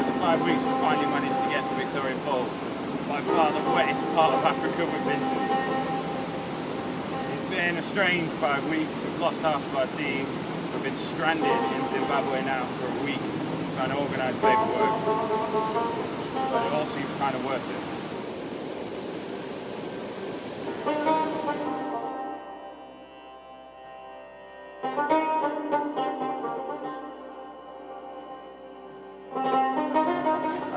After 5 weeks, we finally managed to get to Victoria Falls, by far the wettest part of Africa we've been to. It's been a strange 5 weeks. We've lost half of our team. We've been stranded in Zimbabwe now for a week, trying to organise paperwork, but it all seems kind of worth it.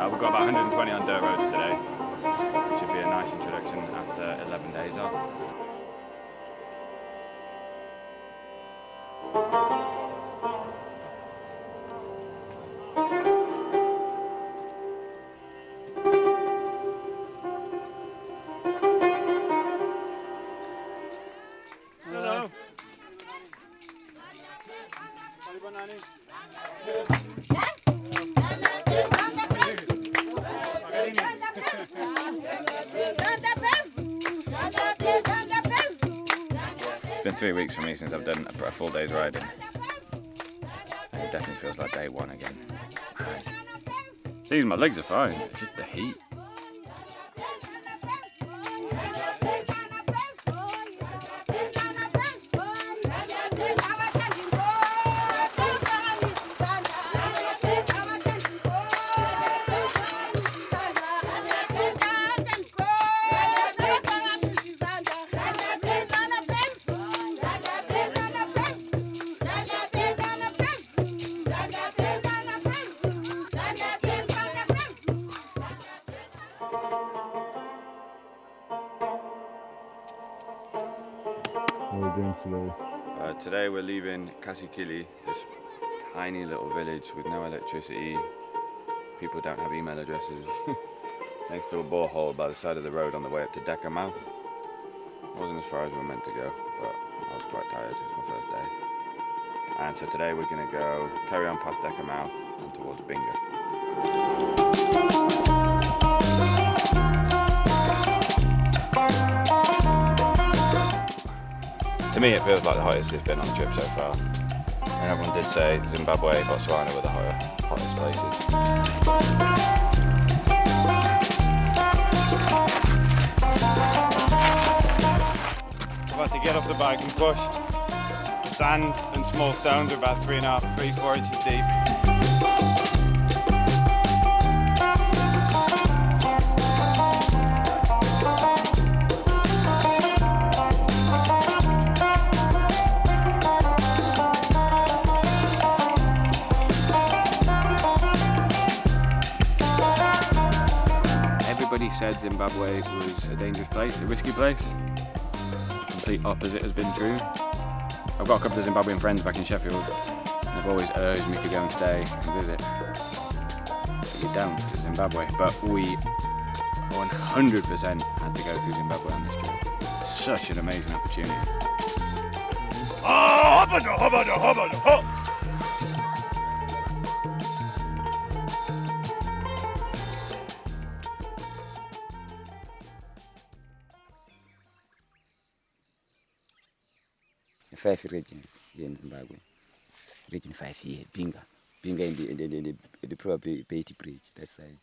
We've got about 120 on dirt roads today. It should be a nice introduction after 11 days off. Hello. It's been 3 weeks for me since I've done a full day's riding. And it definitely feels like day one again. See, my legs are fine, it's just the heat. What are we doing today? Today we're leaving Kasikili, this tiny little village with no electricity. People don't have email addresses. Next to a borehole by the side of the road on the way up to Yaghmai. Wasn't as far as we were meant to go, but I was quite tired. It was my first day. And so today we're going to go carry on past Yaghmai and towards Binga. To me, it feels like the hottest it's been on the trip so far. And everyone did say Zimbabwe, Botswana were the hottest places. About to get up the bike and push. Sand and small stones are about 3.5, 3-4 inches deep. Everybody said Zimbabwe was a dangerous place, a risky place. Complete opposite has been true. I've got a couple of Zimbabwean friends back in Sheffield, and they've always urged me to go and stay and visit. To get down to Zimbabwe, but we 100% had to go through Zimbabwe on this trip. Such an amazing opportunity. Five regions here in Zimbabwe. Region 5 here, Binga. Binga in the probably Beatty Bridge, that side.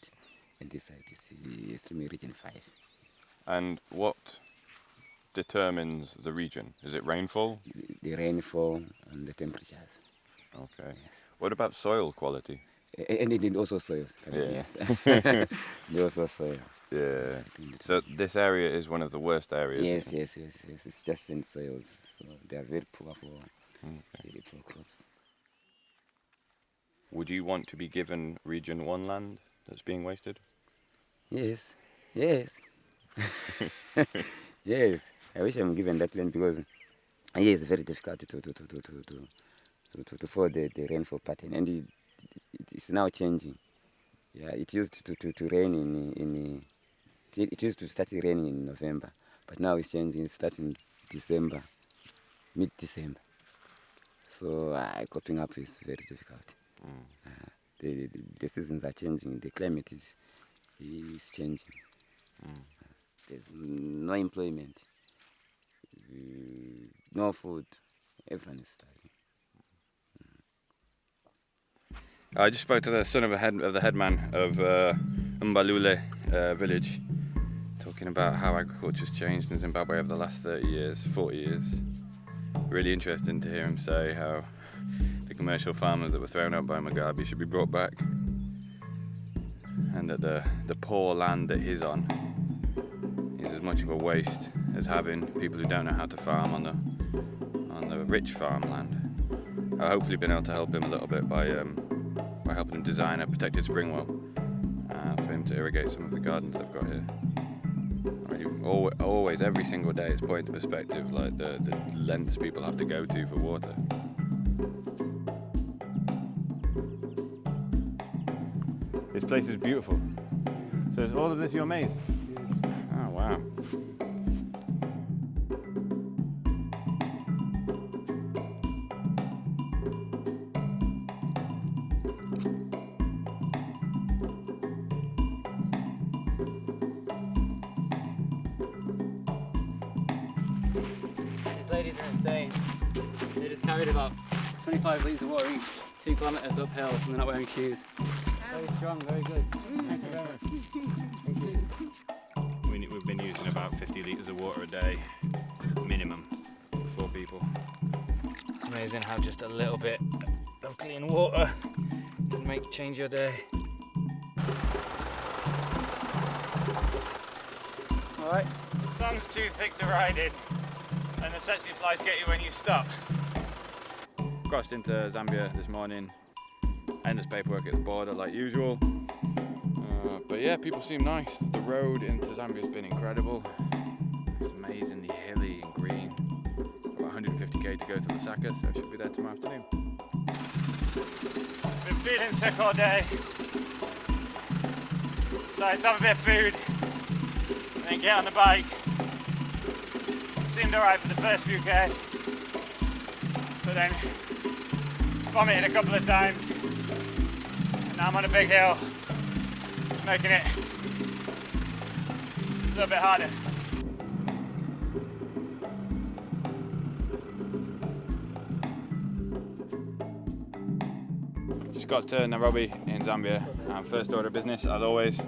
And this side is extremely region 5. And what determines the region? Is it rainfall? The rainfall and the temperatures. Okay. Yes. What about soil quality? And it also soils. Yeah. Yes. They also soil. Yeah. So this area is one of the worst areas. Yes. It's just in soils. So they are very poor for very poor crops. Would you want to be given Region 1 land that's being wasted? Yes. Yes. I wish I'm given that land because here it's very difficult to follow the rainfall pattern, and it's now changing. Yeah, it used to rain it used to start raining in November, but now it's changing. It's starting December, mid-December. So coping up is very difficult. The seasons are changing. The climate is changing. There's no employment, no food. Everyone is starving. I just spoke to the son of the headman of Mbalule village, talking about how agriculture's changed in Zimbabwe over the last 30 years, 40 years. Really interesting to hear him say how the commercial farmers that were thrown out by Mugabe should be brought back, and that the poor land that he's on is as much of a waste as having people who don't know how to farm on the rich farmland. I've hopefully been able to help him a little bit by helping him design a protected spring well for him to irrigate some of the gardens I've got here. I mean, always, every single day, it's put into perspective, like the lengths people have to go to for water. This place is beautiful. So is all of this your maize? Yes. Oh wow. These ladies are insane. They just carried about 25 litres of water each, 2 kilometres uphill, and they're not wearing shoes. Very strong, very good. Thank you very much. Thank you. We've been using about 50 litres of water a day, minimum, for 4 people. It's amazing how just a little bit of clean water can change your day. Alright. Sun's too thick to ride in, and the tsetse flies get you when you stop. Crossed into Zambia this morning, endless paperwork at the border like usual. But yeah, people seem nice. The road into Zambia has been incredible. It's amazingly hilly and green. About 150k to go to Lusaka, so I should be there tomorrow afternoon. Been feeling sick all day, so I had to have a bit of food and then get on the bike. Seemed alright for the first few k, but then vomited a couple of times, and now I'm on a big hill, making it a little bit harder. Just got to Nairobi in Zambia, and first order of business, as always,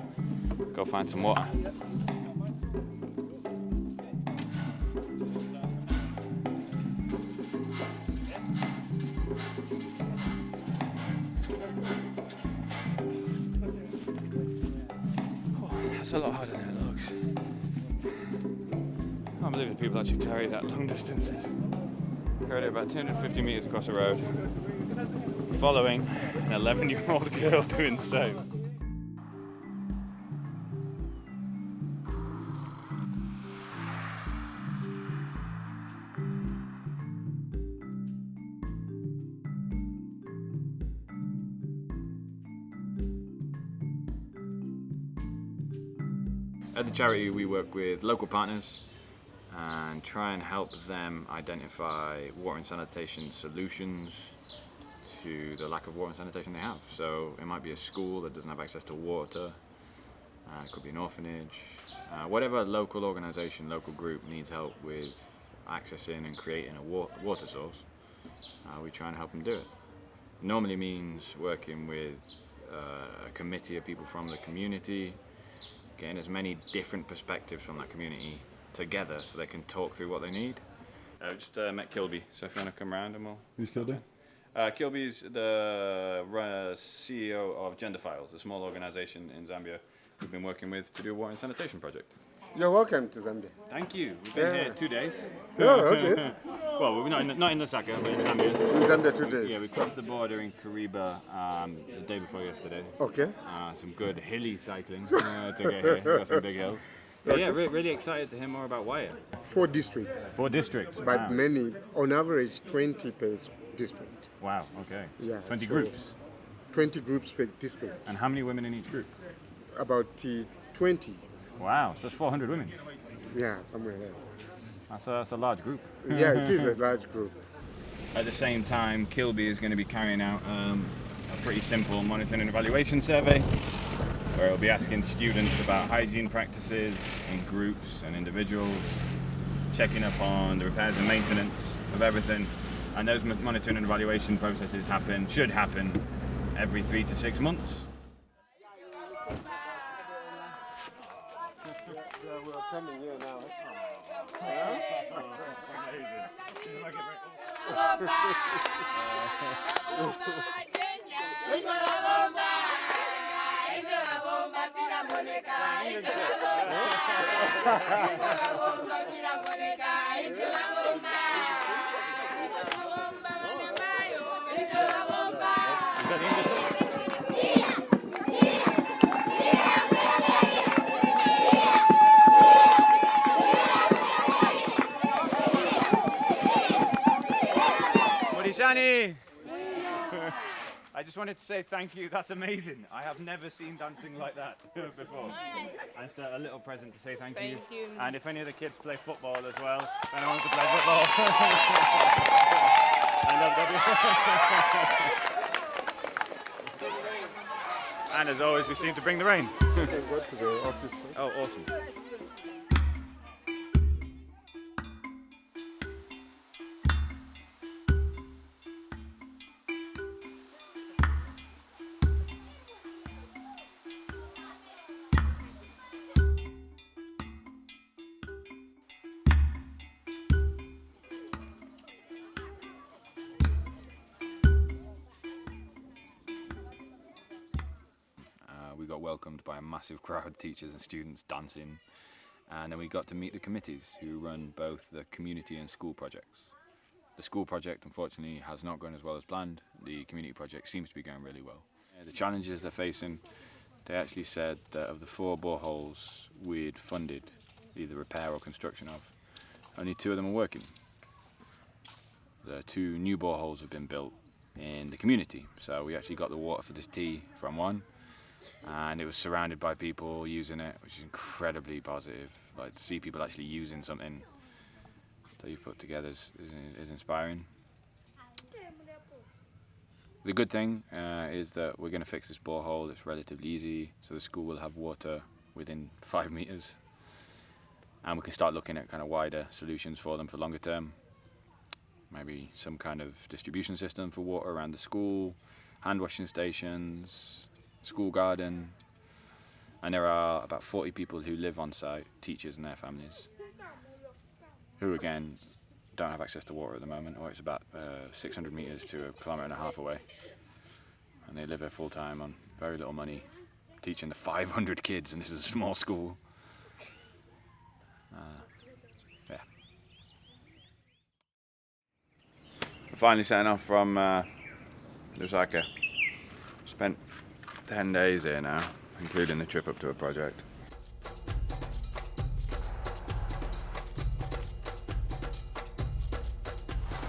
go find some water. It's a lot harder than it looks. I can't believe the people actually carry that long distances. Carried it about 250 metres across the road, following an 11-year-old girl doing the same. At the charity, we work with local partners and try and help them identify water and sanitation solutions to the lack of water and sanitation they have. So it might be a school that doesn't have access to water, it could be an orphanage, whatever local organisation, local group needs help with accessing and creating a water source, we try and help them do it. Normally means working with a committee of people from the community, getting as many different perspectives from that community together so they can talk through what they need. I just met Kilby, so if you want to come round and we'll... Who's Kilby? Kilby's the CEO of Gender Files, a small organisation in Zambia we've been working with to do a water and sanitation project. You're welcome to Zambia. Thank you. We've been here 2 days. Oh, okay. Well, we're not in Lusaka, we're in Zambia. In Zambia 2 days. Yeah, we crossed the border in Kariba the day before yesterday. Okay. Some good hilly cycling to get here. Got some big hills. But yeah, really excited to hear more about Wire. 4 districts, 4 districts. but Wow. many, on average, 20 per district. Wow. Okay. Yeah, 20 so- groups. 20 groups per district. And how many women in each group? About 20. Wow. So that's 400 women. Yeah, somewhere there. That's a large group. Yeah, it is a large group. At the same time, Kilby is going to be carrying out a pretty simple monitoring and evaluation survey, where it'll be asking students about hygiene practices in groups and individuals, checking up on the repairs and maintenance of everything. And those monitoring and evaluation processes should happen every 3 to 6 months. Yeah, we're coming here now. Shani! I just wanted to say thank you, that's amazing. I have never seen dancing like that before. And just a little present to say thank you. Thank you. And if any of the kids play football as well, if anyone wants to play football. I love that. And as always, we seem to bring the rain. You can go to the office. Oh, awesome. We got welcomed by a massive crowd, teachers and students dancing, and then we got to meet the committees who run both the community and school projects. The school project unfortunately has not gone as well as planned. The community project seems to be going really well. The challenges they're facing, they actually said that of the 4 boreholes we'd funded, either repair or construction of, only 2 of them are working. The 2 new boreholes have been built in the community, so we actually got the water for this tea from one, and it was surrounded by people using it, which is incredibly positive. Like, to see people actually using something that you've put together is inspiring. The good thing is that we're going to fix this borehole. It's relatively easy, so the school will have water within 5 meters, and we can start looking at kind of wider solutions for them for longer term. Maybe some kind of distribution system for water around the school, hand washing stations, school garden, and there are about 40 people who live on site, teachers and their families, who again don't have access to water at the moment, or it's about 600 meters to 1.5 kilometers away, and they live there full time on very little money, teaching the 500 kids, and this is a small school. Yeah. We're finally setting off from Lusaka. Spent 10 days here now, including the trip up to a project.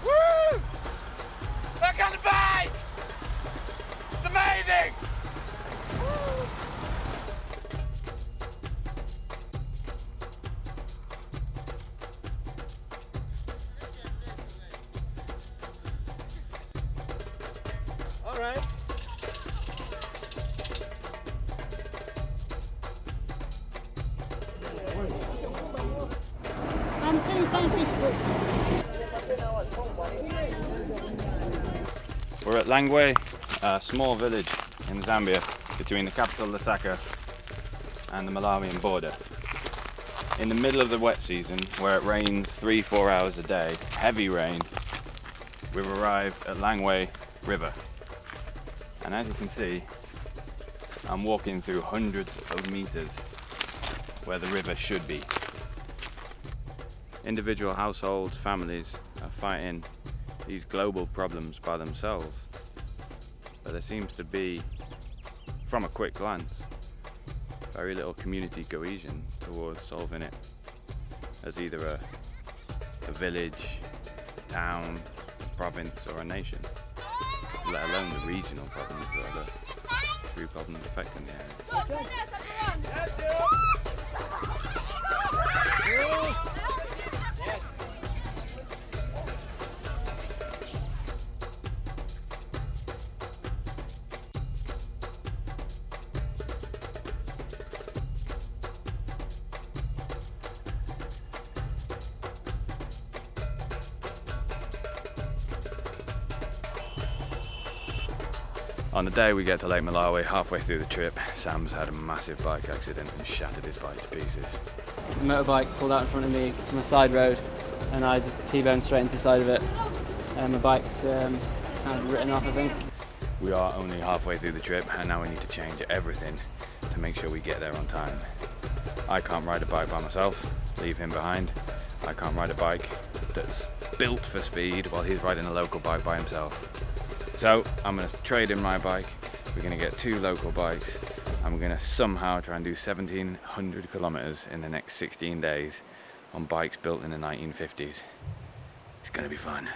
Woo! Look at the bay! It's amazing! All right. I'm saying fine fish first. We're at Langwe, a small village in Zambia between the capital Lusaka and the Malawian border. In the middle of the wet season, where it rains 3-4 hours a day, heavy rain, we've arrived at Langwe River. And as you can see, I'm walking through hundreds of meters where the river should be. Individual households, families are fighting these global problems by themselves, but there seems to be, from a quick glance, very little community cohesion towards solving it as either a village, a town, a province or a nation, let alone the regional problems that are the true problems affecting the area. On the day we get to Lake Malawi, halfway through the trip, Sam's had a massive bike accident and shattered his bike to pieces. The motorbike pulled out in front of me from a side road and I just T-boned straight into the side of it. And my bike's kind of written off, I think. We are only halfway through the trip and now we need to change everything to make sure we get there on time. I can't ride a bike by myself, leave him behind. I can't ride a bike that's built for speed while he's riding a local bike by himself. So I'm going to trade in my bike, we're going to get 2 local bikes, and we're going to somehow try and do 1,700 kilometers in the next 16 days on bikes built in the 1950s. It's going to be fun.